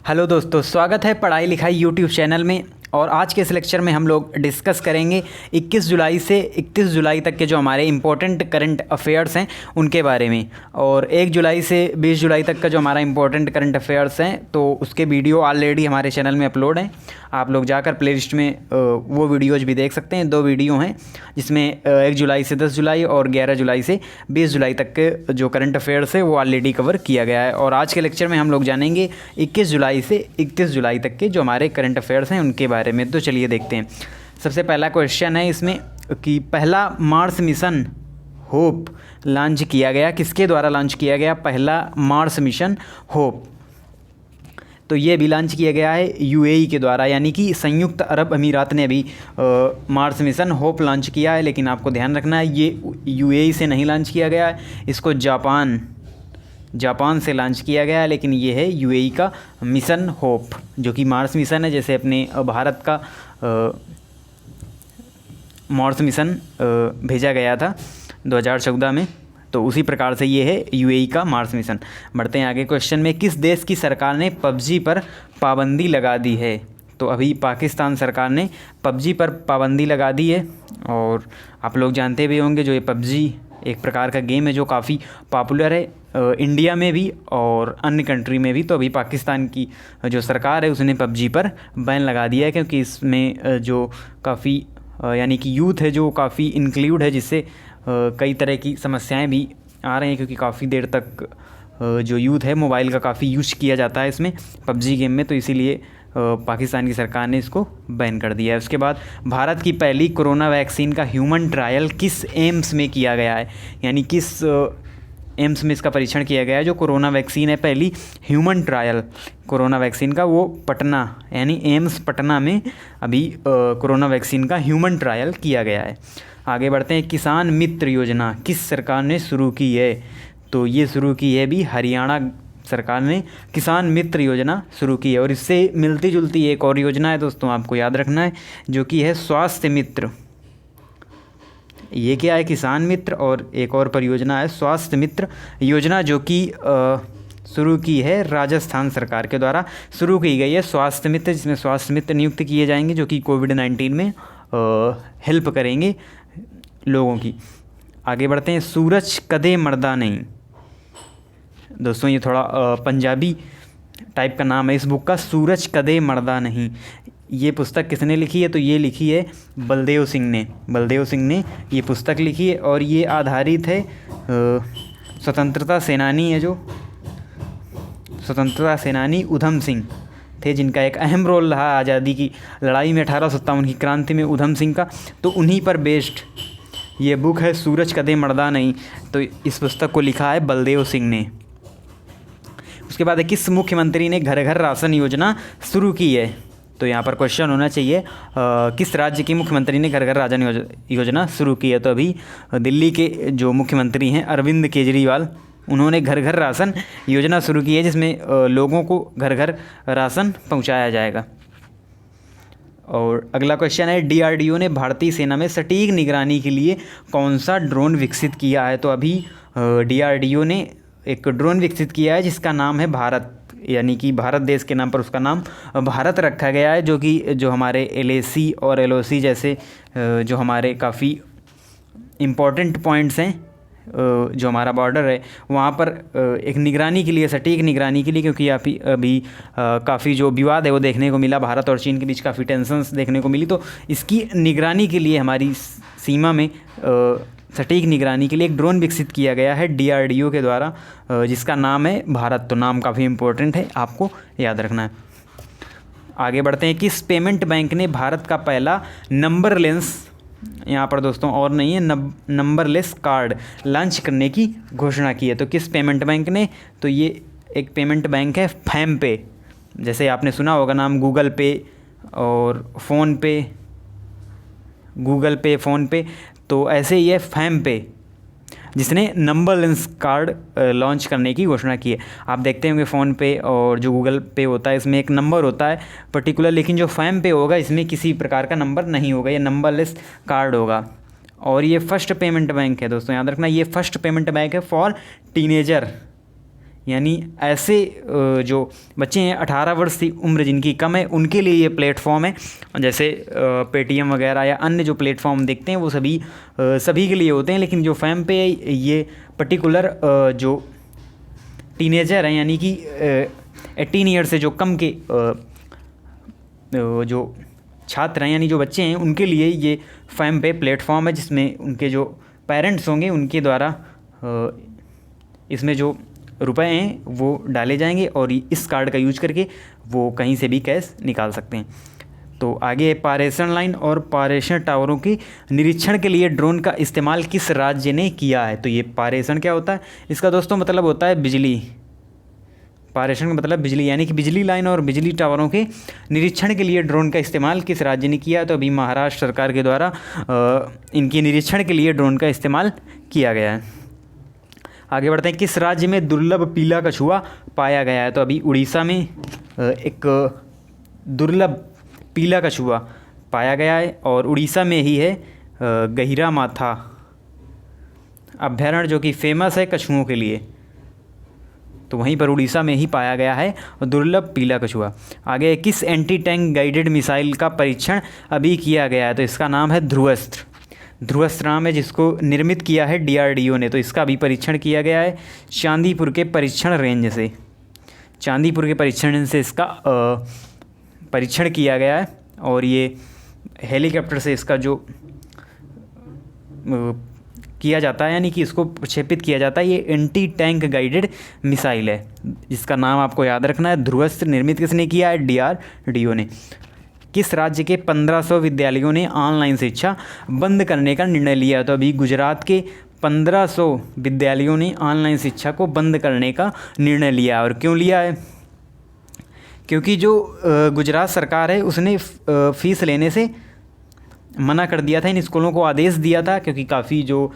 Hello दोस्तों, स्वागत है पढ़ाई लिखाई यूट्यूब चैनल में। और आज के इस लेक्चर में हम लोग डिस्कस करेंगे 21 जुलाई से 31 जुलाई तक के जो हमारे इम्पोर्टेंट करंट अफेयर्स हैं उनके बारे में। और 1 जुलाई से 20 जुलाई तक का जो हमारा इम्पोर्टेंट करंट अफेयर्स हैं तो उसके वीडियो ऑलरेडी हमारे चैनल में अपलोड हैं। आप लोग जाकर प्लेलिस्ट में वो वीडियोज भी देख सकते हैं। 2 वीडियो हैं जिसमें 1 जुलाई से 10 जुलाई और 11 जुलाई से 20 जुलाई तक के जो करंट अफेयर्स है वो ऑलरेडी कवर किया गया है। और आज के लेक्चर में हम लोग जानेंगे 21 जुलाई से 31 जुलाई तक के जो हमारे करंट अफेयर्स हैं उनके बारे में। तो चलिए देखते हैं। सबसे पहला क्वेश्चन है इसमें कि पहला मार्स मिशन होप लॉन्च किया गया, किसके द्वारा लॉन्च किया गया पहला मार्स मिशन होप? तो ये भी लॉन्च किया गया है यूएई के द्वारा, यानी कि संयुक्त अरब अमीरात ने भी मार्स मिशन होप लॉन्च किया है। लेकिन आपको ध्यान रखना है ये यूएई से नहीं लॉन्च किया गया है, इसको जापान से लॉन्च किया गया है। लेकिन ये है यूएई का मिशन होप जो कि मार्स मिशन है। जैसे अपने भारत का मार्स मिशन भेजा गया था 2014 में, तो उसी प्रकार से ये है यूएई का मार्स मिशन। बढ़ते हैं आगे क्वेश्चन में। किस देश की सरकार ने पबजी पर पाबंदी लगा दी है? तो अभी पाकिस्तान सरकार ने पबजी पर पाबंदी लगा दी है। और आप लोग जानते भी होंगे जो ये पबजी एक प्रकार का गेम है जो काफ़ी पॉपुलर है इंडिया में भी और अन्य कंट्री में भी। तो अभी पाकिस्तान की जो सरकार है उसने पबजी पर बैन लगा दिया है, क्योंकि इसमें जो काफ़ी यानी कि यूथ है जो काफ़ी इंक्लूड है, जिससे कई तरह की समस्याएं भी आ रही हैं। क्योंकि काफ़ी देर तक जो यूथ है मोबाइल का काफ़ी यूज किया जाता है इसमें पबजी गेम में, तो इसीलिए पाकिस्तान की सरकार ने इसको बैन कर दिया है। उसके बाद भारत की पहली कोरोना वैक्सीन का ह्यूमन ट्रायल किस एम्स में किया गया है? यानी किस एम्स में इसका परीक्षण किया गया है? जो कोरोना वैक्सीन है पहली ह्यूमन ट्रायल कोरोना वैक्सीन का, वो पटना यानी एम्स पटना में अभी कोरोना वैक्सीन का ह्यूमन ट्रायल किया गया है। आगे बढ़ते हैं। किसान मित्र योजना किस सरकार ने शुरू की है? तो ये शुरू की है भी हरियाणा सरकार ने किसान मित्र योजना शुरू की है। और इससे मिलती जुलती एक और योजना है दोस्तों, आपको याद रखना है, जो कि है स्वास्थ्य मित्र। ये क्या है? किसान मित्र और एक और परियोजना है स्वास्थ्य मित्र योजना, जो कि शुरू की है राजस्थान सरकार के द्वारा शुरू की गई है स्वास्थ्य मित्र, जिसमें स्वास्थ्य मित्र नियुक्त किए जाएंगे जो कि कोविड-19 में हेल्प करेंगे लोगों की। आगे बढ़ते हैं। सूरज कदे मर्दा नहीं। दोस्तों ये थोड़ा पंजाबी टाइप का नाम है इस बुक का, सूरज कदे मर्दा नहीं। ये पुस्तक किसने लिखी है? तो ये लिखी है बलदेव सिंह ने ये पुस्तक लिखी है। और ये आधारित है स्वतंत्रता सेनानी है, जो स्वतंत्रता सेनानी उधम सिंह थे, जिनका एक अहम रोल रहा आज़ादी की लड़ाई में 1857 की क्रांति में उधम सिंह का। तो उन्हीं पर बेस्ड ये बुक है सूरज कदे मर्दा नहीं। तो इस पुस्तक को लिखा है बलदेव सिंह ने। उसके बाद किस मुख्यमंत्री ने घर घर राशन योजना शुरू की है? तो यहाँ पर क्वेश्चन होना चाहिए किस राज्य के मुख्यमंत्री ने घर घर राशन योजना शुरू की है? तो अभी दिल्ली के जो मुख्यमंत्री हैं अरविंद केजरीवाल, उन्होंने घर घर राशन योजना शुरू की है, जिसमें लोगों को घर घर राशन पहुँचाया जाएगा। और अगला क्वेश्चन है डीआरडीओ ने भारतीय सेना में सटीक निगरानी के लिए कौन सा ड्रोन विकसित किया है? तो अभी डीआरडीओ ने एक ड्रोन विकसित किया है जिसका नाम है भारत, यानी कि भारत देश के नाम पर उसका नाम भारत रखा गया है। जो कि जो हमारे एलएसी और एलओसी जैसे जो हमारे काफ़ी इम्पॉर्टेंट पॉइंट्स हैं, जो हमारा बॉर्डर है वहाँ पर एक निगरानी के लिए, सटीक निगरानी के लिए, क्योंकि अभी काफ़ी जो विवाद है वो देखने को मिला, भारत और चीन के बीच काफ़ी टेंशन्स देखने को मिली। तो इसकी निगरानी के लिए, हमारी सीमा में सटीक निगरानी के लिए एक ड्रोन विकसित किया गया है डीआरडीओ के द्वारा, जिसका नाम है भारत। तो नाम काफ़ी इम्पोर्टेंट है, आपको याद रखना है। आगे बढ़ते हैं। किस पेमेंट बैंक ने भारत का पहला नंबरलेस, यहाँ पर दोस्तों और नहीं है, नंबरलेस कार्ड लॉन्च करने की घोषणा की है? तो किस पेमेंट बैंक ने? तो ये एक पेमेंट बैंक है फैम पे। जैसे आपने सुना होगा नाम गूगल पे और फ़ोनपे, गूगल पे, फ़ोनपे, तो ऐसे ही है फैम पे, जिसने नंबरलेस कार्ड लॉन्च करने की घोषणा की है। आप देखते होंगे फ़ोन पे और जो गूगल पे होता है इसमें एक नंबर होता है पर्टिकुलर, लेकिन जो फैम पे होगा इसमें किसी प्रकार का नंबर नहीं होगा, ये नंबरलेस कार्ड होगा। और ये फर्स्ट पेमेंट बैंक है दोस्तों, याद रखना, ये फर्स्ट पेमेंट बैंक है फॉर टीनेजर, यानी ऐसे जो बच्चे हैं 18 वर्ष की उम्र जिनकी कम है उनके लिए ये प्लेटफॉर्म है। जैसे पेटीएम वगैरह या अन्य जो प्लेटफॉर्म देखते हैं वो सभी के लिए होते हैं, लेकिन जो फैम पे है ये पर्टिकुलर जो टीनेजर हैं यानी कि 18 ईयर से जो कम के जो छात्र हैं यानी जो बच्चे हैं उनके लिए ये फैम पे प्लेटफॉर्म है, जिसमें उनके जो पेरेंट्स होंगे उनके द्वारा इसमें जो रुपए हैं वो डाले जाएंगे और इस कार्ड का यूज करके वो कहीं से भी कैश निकाल सकते हैं। तो आगे पारेषण लाइन और पारेषण टावरों की निरीक्षण के लिए ड्रोन का इस्तेमाल किस राज्य ने किया है? तो ये पारेषण क्या होता है? इसका दोस्तों मतलब होता है बिजली। पारेषण का मतलब बिजली, यानी कि बिजली लाइन और बिजली टावरों के निरीक्षण के लिए ड्रोन का इस्तेमाल किस राज्य ने किया है? तो अभी महाराष्ट्र सरकार के द्वारा इनके निरीक्षण के लिए ड्रोन का इस्तेमाल किया गया है। आगे बढ़ते हैं, किस राज्य में दुर्लभ पीला कछुआ पाया गया है? तो अभी उड़ीसा में एक दुर्लभ पीला कछुआ पाया गया है और उड़ीसा में ही है गहिरामाथा अभ्यारण्य जो कि फेमस है कछुओं के लिए, तो वहीं पर उड़ीसा में ही पाया गया है दुर्लभ पीला कछुआ। आगे, किस एंटी टैंक गाइडेड मिसाइल का परीक्षण अभी किया गया है? तो इसका नाम है ध्रुवस्त्र। ध्रुवस्त्र नाम है जिसको निर्मित किया है DRDO ने। तो इसका भी परीक्षण किया गया है चांदीपुर के परीक्षण रेंज से। चांदीपुर के परीक्षण से इसका परीक्षण किया गया है और ये हेलीकॉप्टर से इसका जो किया जाता है यानी कि इसको प्रक्षेपित किया जाता है। ये एंटी टैंक गाइडेड मिसाइल है जिसका नाम आपको याद रखना है ध्रुवस्त्र। निर्मित किसने किया है? DRDO ने। किस राज्य के 1500 विद्यालयों ने ऑनलाइन शिक्षा बंद करने का निर्णय लिया? तो अभी गुजरात के 1500 विद्यालयों ने ऑनलाइन शिक्षा को बंद करने का निर्णय लिया। और क्यों लिया है? क्योंकि जो गुजरात सरकार है उसने फ़ीस लेने से मना कर दिया था, इन स्कूलों को आदेश दिया था, क्योंकि काफ़ी जो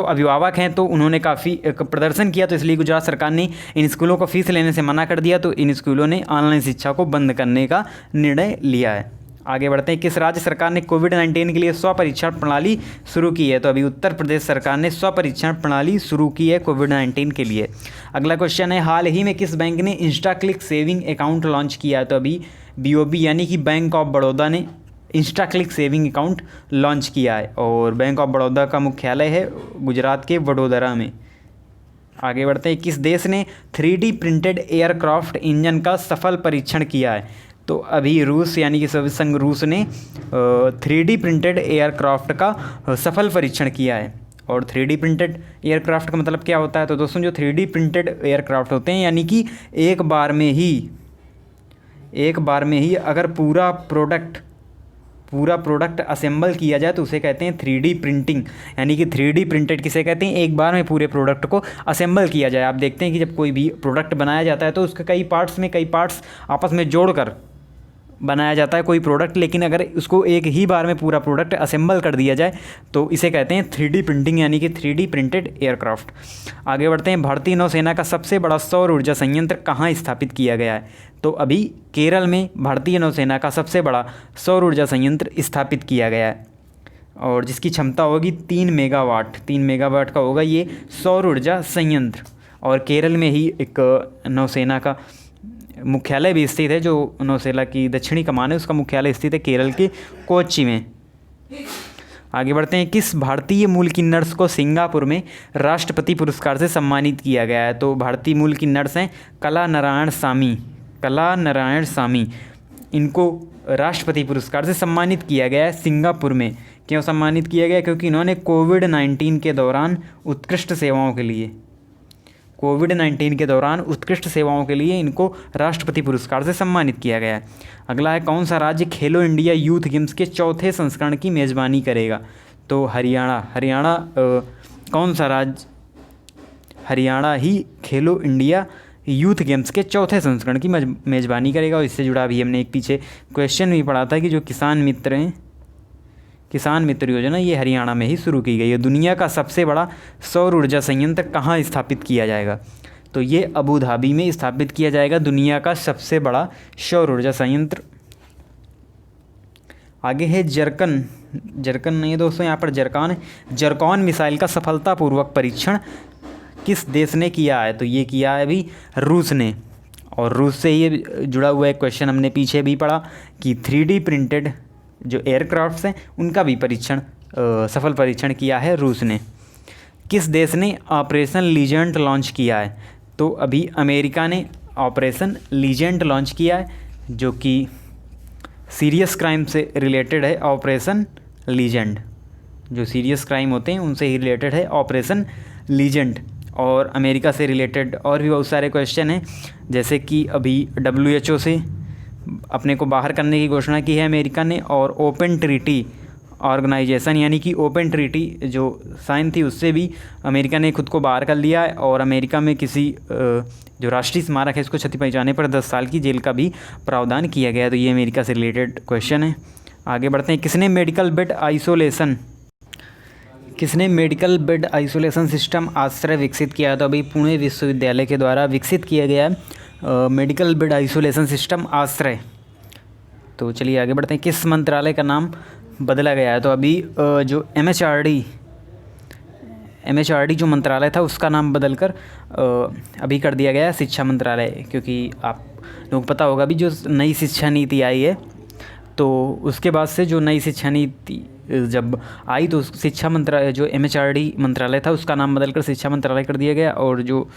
अभिभावक हैं तो उन्होंने काफ़ी प्रदर्शन किया, तो इसलिए गुजरात सरकार ने इन स्कूलों को फ़ीस लेने से मना कर दिया। तो इन स्कूलों ने ऑनलाइन शिक्षा को बंद करने का निर्णय लिया है। आगे बढ़ते हैं, किस राज्य सरकार ने कोविड-19 के लिए स्वपरीक्षण प्रणाली शुरू की है? तो अभी उत्तर प्रदेश सरकार ने स्वपरीक्षण प्रणाली शुरू की है कोविड-19 के लिए। अगला क्वेश्चन है, हाल ही में किस बैंक ने इंस्टाक्लिक सेविंग अकाउंट लॉन्च किया है? तो अभी BOB यानी कि बैंक ऑफ बड़ौदा ने इंस्टाक्लिक सेविंग अकाउंट लॉन्च किया है और बैंक ऑफ बड़ौदा का मुख्यालय है गुजरात के वडोदरा में। आगे बढ़ते हैं, किस देश ने 3D प्रिंटेड एयरक्राफ्ट इंजन का सफल परीक्षण किया है? तो अभी रूस यानी कि सोवियत संघ रूस ने 3D प्रिंटेड एयरक्राफ्ट का सफल परीक्षण किया है। और 3D प्रिंटेड एयरक्राफ्ट का मतलब क्या होता है? तो दोस्तों जो 3D प्रिंटेड एयरक्राफ्ट होते हैं यानी कि एक बार में ही अगर पूरा प्रोडक्ट असेंबल किया जाए तो उसे कहते हैं 3D प्रिंटिंग। यानी कि 3D प्रिंटेड किसे कहते हैं? एक बार में पूरे प्रोडक्ट को असेंबल किया जाए। आप देखते हैं कि जब कोई भी प्रोडक्ट बनाया जाता है तो उसके कई पार्ट्स आपस में जोड़कर बनाया जाता है कोई प्रोडक्ट, लेकिन अगर उसको एक ही बार में पूरा प्रोडक्ट असेंबल कर दिया जाए तो इसे कहते हैं 3D प्रिंटिंग यानी कि 3D प्रिंटेड एयरक्राफ्ट। आगे बढ़ते हैं, भारतीय नौसेना का सबसे बड़ा सौर ऊर्जा संयंत्र कहाँ स्थापित किया गया है? तो अभी केरल में भारतीय नौसेना का सबसे बड़ा सौर ऊर्जा संयंत्र स्थापित किया गया है और जिसकी क्षमता होगी 3 मेगावाट का होगा ये सौर ऊर्जा संयंत्र। और केरल में ही एक नौसेना का मुख्यालय भी स्थित है। जो नौसेना की दक्षिणी कमान है उसका मुख्यालय स्थित है केरल के कोच्चि में। आगे बढ़ते हैं, किस भारतीय मूल की नर्स को सिंगापुर में राष्ट्रपति पुरस्कार से सम्मानित किया गया है? तो भारतीय मूल की नर्स हैं कला नारायण सामी। इनको राष्ट्रपति पुरस्कार से सम्मानित किया गया है सिंगापुर में। क्यों सम्मानित किया गया? क्योंकि इन्होंने कोविड-19 के दौरान उत्कृष्ट सेवाओं के लिए इनको राष्ट्रपति पुरस्कार से सम्मानित किया गया है। अगला है, कौन सा राज्य खेलो इंडिया यूथ गेम्स के चौथे संस्करण की मेज़बानी करेगा? तो हरियाणा कौन सा राज्य? हरियाणा ही खेलो इंडिया यूथ गेम्स के चौथे संस्करण की मेज़बानी करेगा। और इससे जुड़ा अभी हमने एक पीछे क्वेश्चन भी पढ़ा था कि जो किसान मित्र योजना ये हरियाणा में ही शुरू की गई है। दुनिया का सबसे बड़ा सौर ऊर्जा संयंत्र कहाँ स्थापित किया जाएगा? तो ये अबू धाबी में स्थापित किया जाएगा दुनिया का सबसे बड़ा सौर ऊर्जा संयंत्र। आगे है जरकन, जरकन नहीं है दोस्तों, यहाँ पर जरकान है। जरकॉन मिसाइल का सफलतापूर्वक परीक्षण किस देश ने किया है? तो ये किया है अभी रूस ने। और रूस से ये जुड़ा हुआ एक क्वेश्चन हमने पीछे भी पढ़ा कि 3D प्रिंटेड जो एयरक्राफ्ट्स हैं उनका भी परीक्षण सफल परीक्षण किया है रूस ने। किस देश ने ऑपरेशन लीजेंट लॉन्च किया है? तो अभी अमेरिका ने ऑपरेशन लीजेंट लॉन्च किया है, जो कि सीरियस क्राइम से रिलेटेड है। ऑपरेशन लीजेंट, जो सीरियस क्राइम होते हैं उनसे ही रिलेटेड है ऑपरेशन लीजेंट। और अमेरिका से रिलेटेड और भी बहुत सारे क्वेश्चन हैं, जैसे कि अभी WHO से अपने को बाहर करने की घोषणा की है अमेरिका ने, और ओपन ट्रीटी ऑर्गेनाइजेशन यानी कि ओपन ट्रीटी जो साइन थी उससे भी अमेरिका ने खुद को बाहर कर लिया है। और अमेरिका में किसी जो राष्ट्रीय स्मारक है इसको क्षति पहुंचाने पर 10 साल की जेल का भी प्रावधान किया गया है। तो ये अमेरिका से रिलेटेड क्वेश्चन है। आगे बढ़ते हैं। किसने मेडिकल बेड आइसोलेशन सिस्टम आश्रय विकसित किया है? तो अभी पुणे विश्वविद्यालय के द्वारा विकसित किया गया है मेडिकल बेड आइसोलेशन सिस्टम आश्रय। तो चलिए आगे बढ़ते हैं। किस मंत्रालय का नाम बदला गया है? तो अभी जो MHRD जो मंत्रालय था उसका नाम बदलकर अभी कर दिया गया है शिक्षा मंत्रालय, क्योंकि आप लोग पता होगा अभी जो नई शिक्षा नीति आई है तो उसके बाद से जो नई शिक्षा नीति जब आई तो शिक्षा मंत्रालय जो MHRD मंत्रालय था उसका नाम बदलकर शिक्षा मंत्रालय कर दिया गया। और जो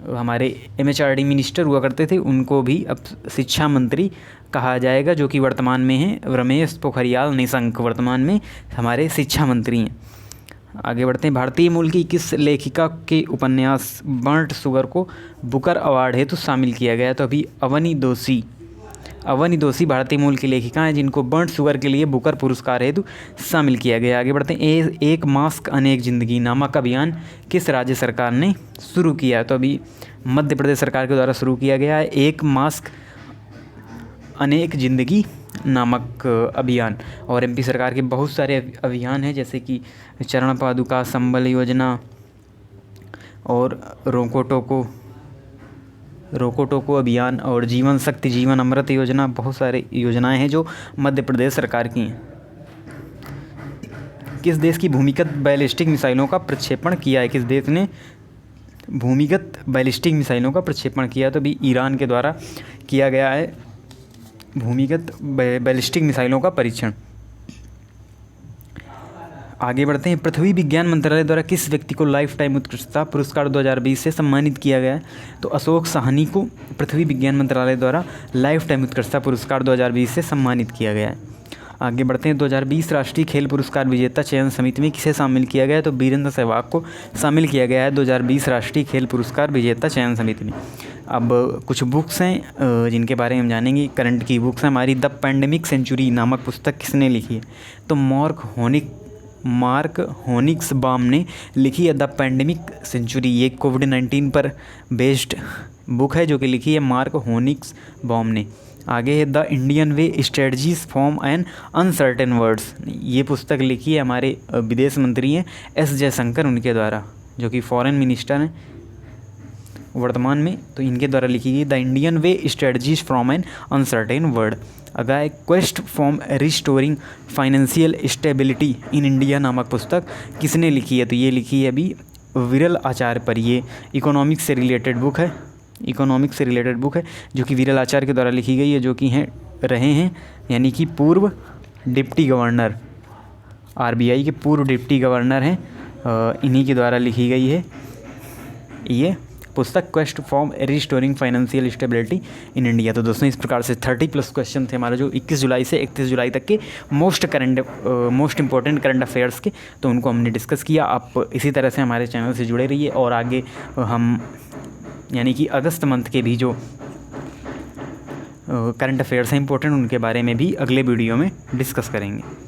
हमारे MHRD मिनिस्टर हुआ करते थे उनको भी अब शिक्षा मंत्री कहा जाएगा, जो कि वर्तमान में हैं रमेश पोखरियाल निशंक, वर्तमान में हमारे शिक्षा मंत्री हैं। आगे बढ़ते हैं। भारतीय मूल की किस लेखिका के उपन्यास बर्न्ट शुगर को बुकर अवार्ड हेतु शामिल किया गया? तो अभी अवनी दोषी भारतीय मूल की लेखिका हैं जिनको बर्न्ट शुगर के लिए बुकर पुरस्कार हेतु शामिल किया गया। आगे बढ़ते हैं। एक मास्क अनेक ज़िंदगी नामक अभियान किस राज्य सरकार ने शुरू किया? तो अभी मध्य प्रदेश सरकार के द्वारा शुरू किया गया है एक मास्क अनेक ज़िंदगी नामक अभियान। और MP सरकार के बहुत सारे अभियान हैं, जैसे कि चरण पादुका, संबल योजना और रोको टोको अभियान और जीवन शक्ति, जीवन अमृत योजना, बहुत सारे योजनाएं हैं जो मध्य प्रदेश सरकार की हैं। किस देश की भूमिगत बैलिस्टिक मिसाइलों का प्रक्षेपण किया है? किस देश ने भूमिगत बैलिस्टिक मिसाइलों का प्रक्षेपण किया? तो अभी ईरान के द्वारा किया गया है भूमिगत बैलिस्टिक मिसाइलों का परीक्षण। आगे बढ़ते हैं। पृथ्वी विज्ञान मंत्रालय द्वारा किस व्यक्ति को लाइफ टाइम उत्कृष्टता पुरस्कार 2020 से सम्मानित किया गया है? तो अशोक साहनी को पृथ्वी विज्ञान मंत्रालय द्वारा लाइफ टाइम उत्कृष्टता पुरस्कार 2020 से सम्मानित किया गया है। आगे बढ़ते हैं। 2020 राष्ट्रीय खेल पुरस्कार विजेता चयन समिति में किसे शामिल किया गया है? तो वीरेंद्र सहवाग को शामिल किया गया है 2020 राष्ट्रीय खेल पुरस्कार विजेता चयन समिति में। अब कुछ बुक्स हैं जिनके बारे में हम जानेंगे। करंट की बुक्स हैं हमारी। द पैंडेमिक सेंचुरी नामक पुस्तक किसने लिखी है? तो मार्क होनिक्सबाम ने लिखी है द पैंडेमिक सेंचुरी। ये कोविड-19 पर बेस्ड बुक है जो कि लिखी है मार्क होनिक्सबाम ने। आगे है the Indian way strategies from an uncertain words. ये पुस्तक लिखी है हमारे विदेश मंत्री हैं S जयशंकर उनके द्वारा, जो कि फॉरेन मिनिस्टर हैं वर्तमान में। तो इनके द्वारा लिखी गई the Indian way strategies from an uncertain world. अगर quest from restoring financial stability in India नामक पुस्तक किसने लिखी है? तो ये लिखी है अभी विरल आचार्य पर। ये इकोनॉमिक्स से रिलेटेड बुक है जो कि विरल आचार्य के द्वारा लिखी गई है, जो कि रहे हैं यानी कि पूर्व डिप्टी गवर्नर, RBI के पूर्व डिप्टी गवर्नर हैं, इन्हीं के द्वारा लिखी गई है ये पुस्तक quest from restoring financial stability in India. तो दोस्तों इस प्रकार से 30+ क्वेश्चन थे हमारे जो 21 जुलाई से 31 जुलाई तक के मोस्ट इंपॉर्टेंट करंट अफेयर्स के, तो उनको हमने डिस्कस किया। आप इसी तरह से हमारे चैनल से जुड़े रहिए और आगे हम यानी कि अगस्त मंथ के भी जो करंट अफेयर्स हैं इंपॉर्टेंट उनके बारे में भी अगले वीडियो में डिस्कस करेंगे।